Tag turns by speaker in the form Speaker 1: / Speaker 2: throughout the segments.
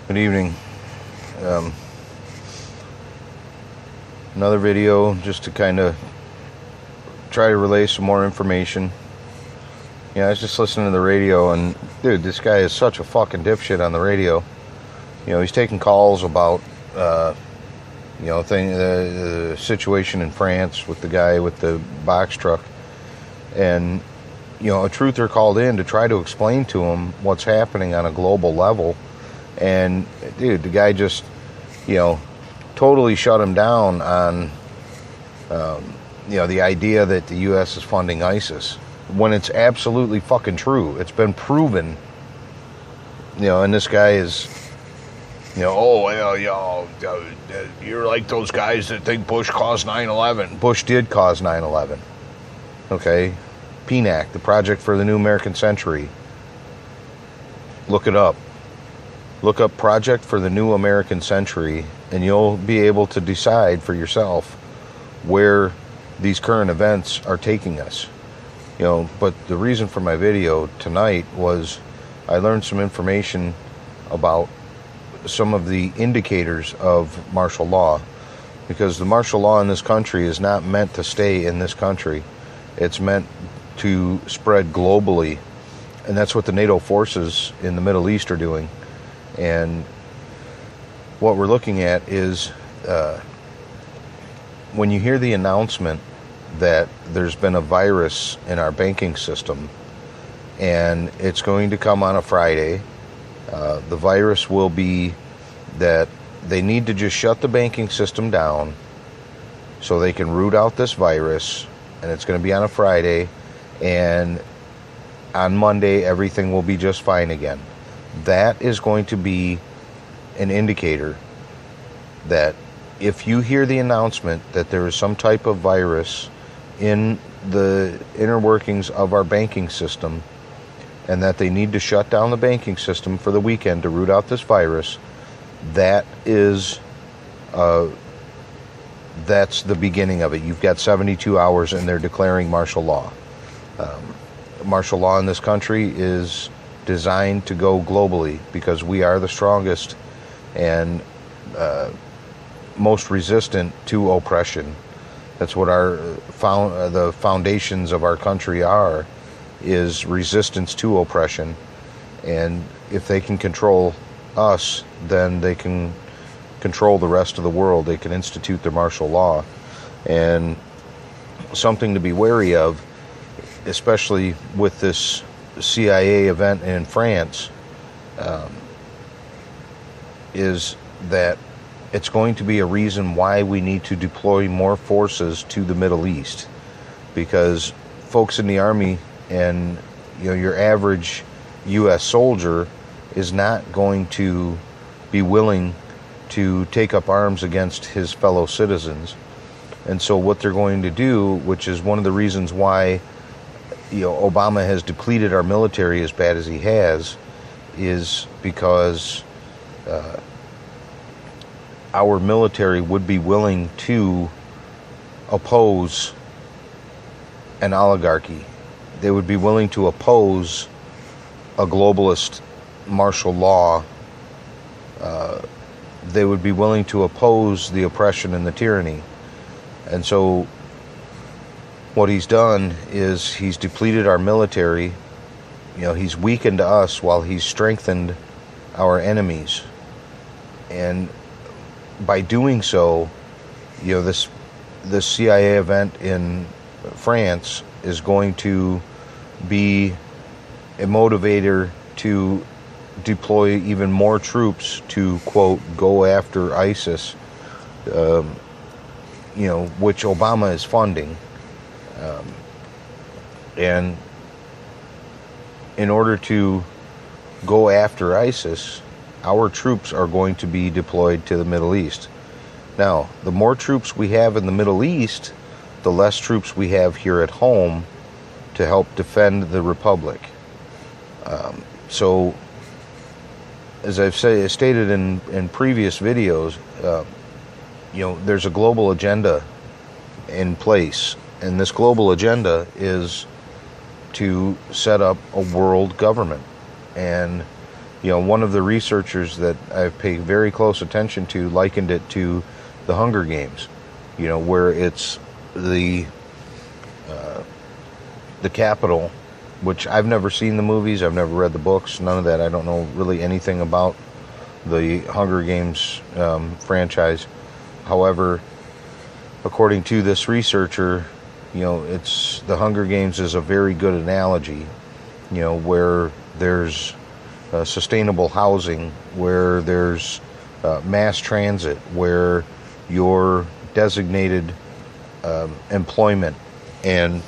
Speaker 1: Good evening. Um, Another video just to kind of try to relay some more information. Yeah, I was just listening to the radio, and dude, this guy is such a fucking dipshit on the radio. You know, he's taking calls about, the situation in France with the guy with the box truck. And, you know, a truther called in to try to explain to him what's happening on a global level. And, dude, the guy just, totally shut him down on, the idea that the U.S. is funding ISIS. When it's absolutely fucking true. It's been proven. And this guy is, you're like those guys that think Bush caused 9/11. Bush did cause 9/11. Okay? PNAC, the Project for the New American Century. Look it up. Look up Project for the New American Century, and you'll be able to decide for yourself where these current events are taking us. But the reason for my video tonight was I learned some information about some of the indicators of martial law, because the martial law in this country is not meant to stay in this country. It's meant to spread globally, and that's what the NATO forces in the Middle East are doing. And what we're looking at is when you hear the announcement that there's been a virus in our banking system and it's going to come on a Friday, the virus will be that they need to just shut the banking system down so they can root out this virus, and it's going to be on a Friday, and on Monday everything will be just fine again. That is going to be an indicator that if you hear the announcement that there is some type of virus in the inner workings of our banking system and that they need to shut down the banking system for the weekend to root out this virus, that is that's the beginning of it. You've got 72 hours and they're declaring martial law. Martial law in this country is designed to go globally because we are the strongest and most resistant to oppression. That's what the foundations of our country are, is resistance to oppression. And if they can control us, then they can control the rest of the world. They can institute their martial law. And something to be wary of, especially with this CIA event in France, is that it's going to be a reason why we need to deploy more forces to the Middle East, because folks in the Army and your average U.S. soldier is not going to be willing to take up arms against his fellow citizens. And so what they're going to do, which is one of the reasons why Obama has depleted our military as bad as he has, is because our military would be willing to oppose an oligarchy. They would be willing to oppose a globalist martial law. They would be willing to oppose the oppression and the tyranny. And so what he's done is he's depleted our military. He's weakened us while he's strengthened our enemies. And by doing so, this CIA event in France is going to be a motivator to deploy even more troops to, quote, go after ISIS, which Obama is funding. And in order to go after ISIS, our troops are going to be deployed to the Middle East. Now, the more troops we have in the Middle East, the less troops we have here at home to help defend the Republic. So, as I've stated in previous videos, there's a global agenda in place, and this global agenda is to set up a world government. And one of the researchers that I've paid very close attention to likened it to the Hunger Games, where it's the capital, which I've never seen the movies, I've never read the books, none of that. I don't know really anything about the Hunger Games franchise. However, according to this researcher, it's the Hunger Games is a very good analogy, where there's sustainable housing, where there's mass transit, where you're designated employment. And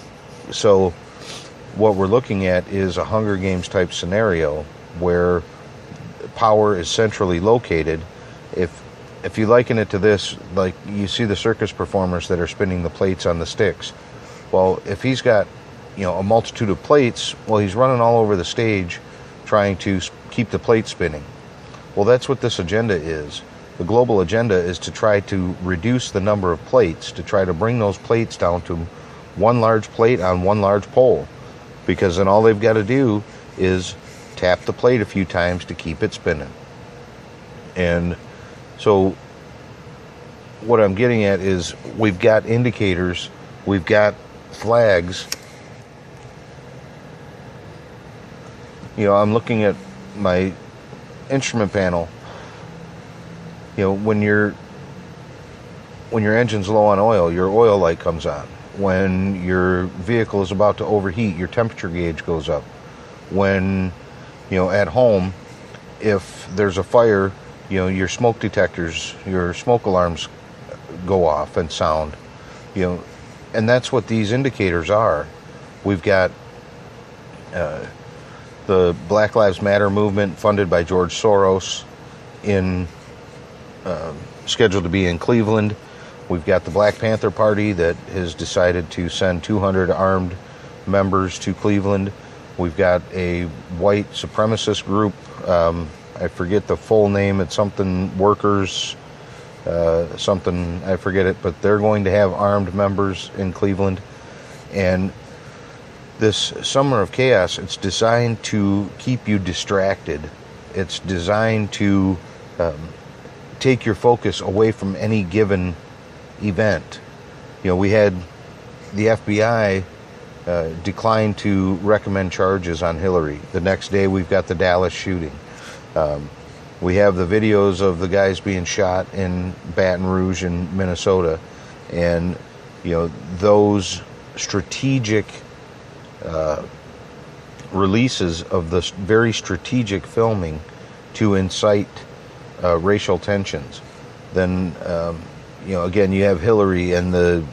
Speaker 1: so what we're looking at is a Hunger Games type scenario where power is centrally located. If you liken it to this, like you see the circus performers that are spinning the plates on the sticks. Well, if he's got, a multitude of plates, well, he's running all over the stage trying to keep the plate spinning. Well, that's what this agenda is. The global agenda is to try to reduce the number of plates, to try to bring those plates down to one large plate on one large pole. Because then all they've got to do is tap the plate a few times to keep it spinning. And so what I'm getting at is we've got indicators, we've got flags. I'm looking at my instrument panel. When your engine's low on oil, your oil light comes on. When your vehicle is about to overheat, your temperature gauge goes up. When, at home, if there's a fire, your smoke detectors, your smoke alarms go off and sound. And that's what these indicators are. We've got the Black Lives Matter movement funded by George Soros scheduled to be in Cleveland. We've got the Black Panther Party that has decided to send 200 armed members to Cleveland. We've got a white supremacist group. I forget the full name. It's something workers, something, I forget it, but they're going to have armed members in Cleveland. And this Summer of Chaos, it's designed to keep you distracted. It's designed to take your focus away from any given event. We had the FBI decline to recommend charges on Hillary. The next day we've got the Dallas shooting. We have the videos of the guys being shot in Baton Rouge in Minnesota. And, those strategic releases of this very strategic filming to incite racial tensions. Then, again, you have Hillary and the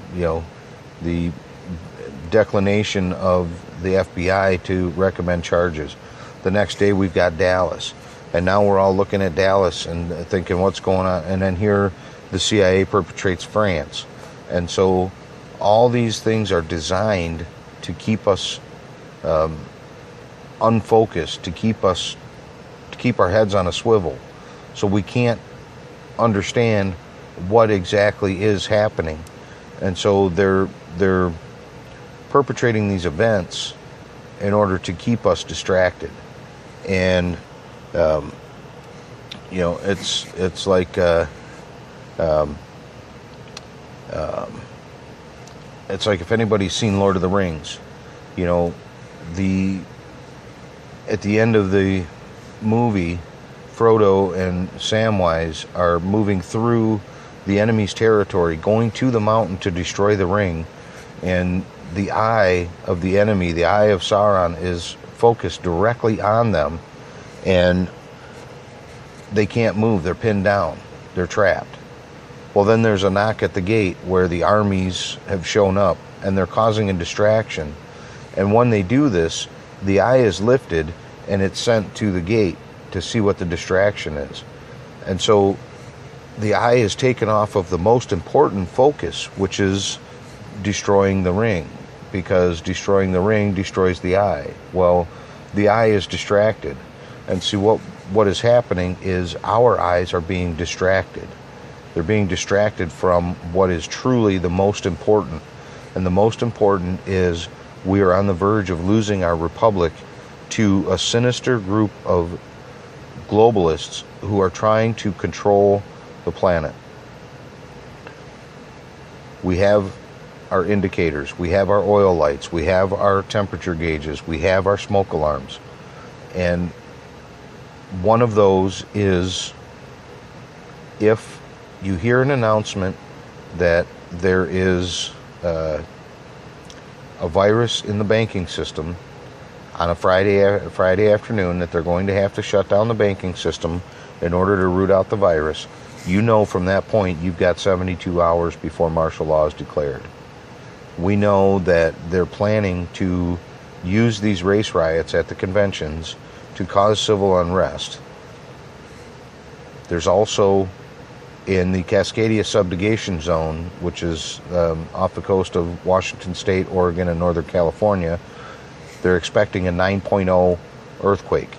Speaker 1: declination of the FBI to recommend charges. The next day we've got Dallas. And now we're all looking at Dallas and thinking, what's going on? And then here the CIA perpetrates France. And so all these things are designed to keep us unfocused, to keep our heads on a swivel. So we can't understand what exactly is happening. And so they're perpetrating these events in order to keep us distracted. And it's like it's like if anybody's seen Lord of the Rings, at the end of the movie, Frodo and Samwise are moving through the enemy's territory, going to the mountain to destroy the ring, and the eye of the enemy, the eye of Sauron, is focused directly on them, and they can't move. They're pinned down. They're trapped. Well, then there's a knock at the gate where the armies have shown up, and they're causing a distraction. And when they do this, the eye is lifted, and it's sent to the gate to see what the distraction is. And so the eye is taken off of the most important focus, which is destroying the ring, because destroying the ring destroys the eye. Well, the eye is distracted. And see, what is happening is our eyes are being distracted. They're being distracted from what is truly the most important. And the most important is we are on the verge of losing our republic to a sinister group of globalists who are trying to control the planet. We have our indicators, we have our oil lights, we have our temperature gauges, we have our smoke alarms. And one of those is, if you hear an announcement that there is a virus in the banking system on a Friday afternoon, that they're going to have to shut down the banking system in order to root out the virus, you know from that point you've got 72 hours before martial law is declared. We know that they're planning to use these race riots at the conventions to cause civil unrest. There's also, in the Cascadia subjugation zone, which is off the coast of Washington State, Oregon, and Northern California, they're expecting a 9.0 earthquake.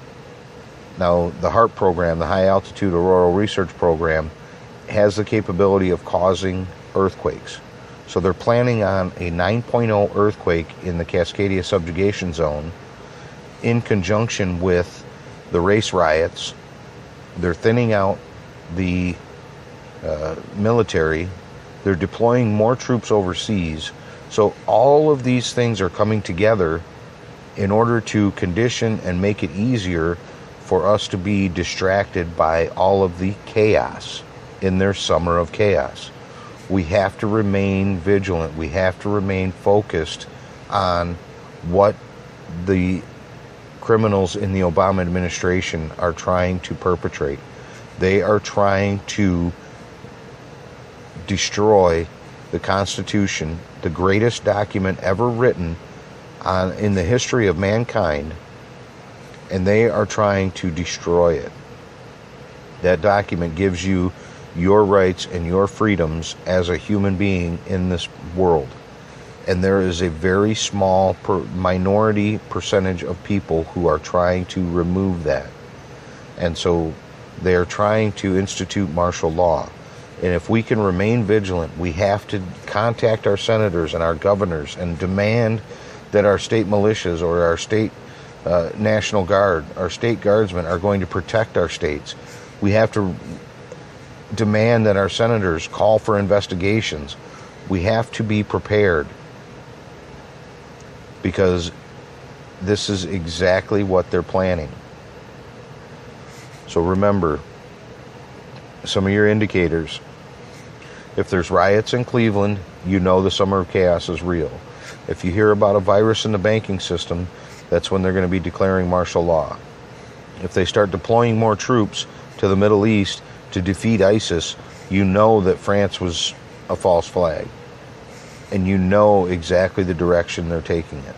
Speaker 1: Now, the HAARP program, the High Altitude Auroral Research Program, has the capability of causing earthquakes. So they're planning on a 9.0 earthquake in the Cascadia subjugation zone in conjunction with the race riots. They're thinning out the military. They're deploying more troops overseas. So all of these things are coming together in order to condition and make it easier for us to be distracted by all of the chaos in their summer of chaos. We have to remain vigilant. We have to remain focused on what the criminals in the Obama administration are trying to perpetrate. They are trying to destroy the Constitution, the greatest document ever written in the history of mankind, and they are trying to destroy it. That document gives you your rights and your freedoms as a human being in this world. And there is a very small minority percentage of people who are trying to remove that. And so they are trying to institute martial law. And if we can remain vigilant, we have to contact our senators and our governors and demand that our state militias or our state National Guard, our state guardsmen, are going to protect our states. We have to demand that our senators call for investigations. We have to be prepared, because this is exactly what they're planning. So remember some of your indicators. If there's riots in Cleveland, you know the summer of chaos is real. If you hear about a virus in the banking system, that's when they're going to be declaring martial law. If they start deploying more troops to the Middle East to defeat ISIS, you know that France was a false flag. And you know exactly the direction they're taking it.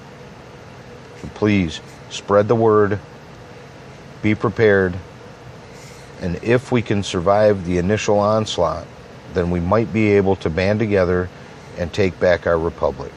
Speaker 1: So please, spread the word. Be prepared. And if we can survive the initial onslaught, then we might be able to band together and take back our republic.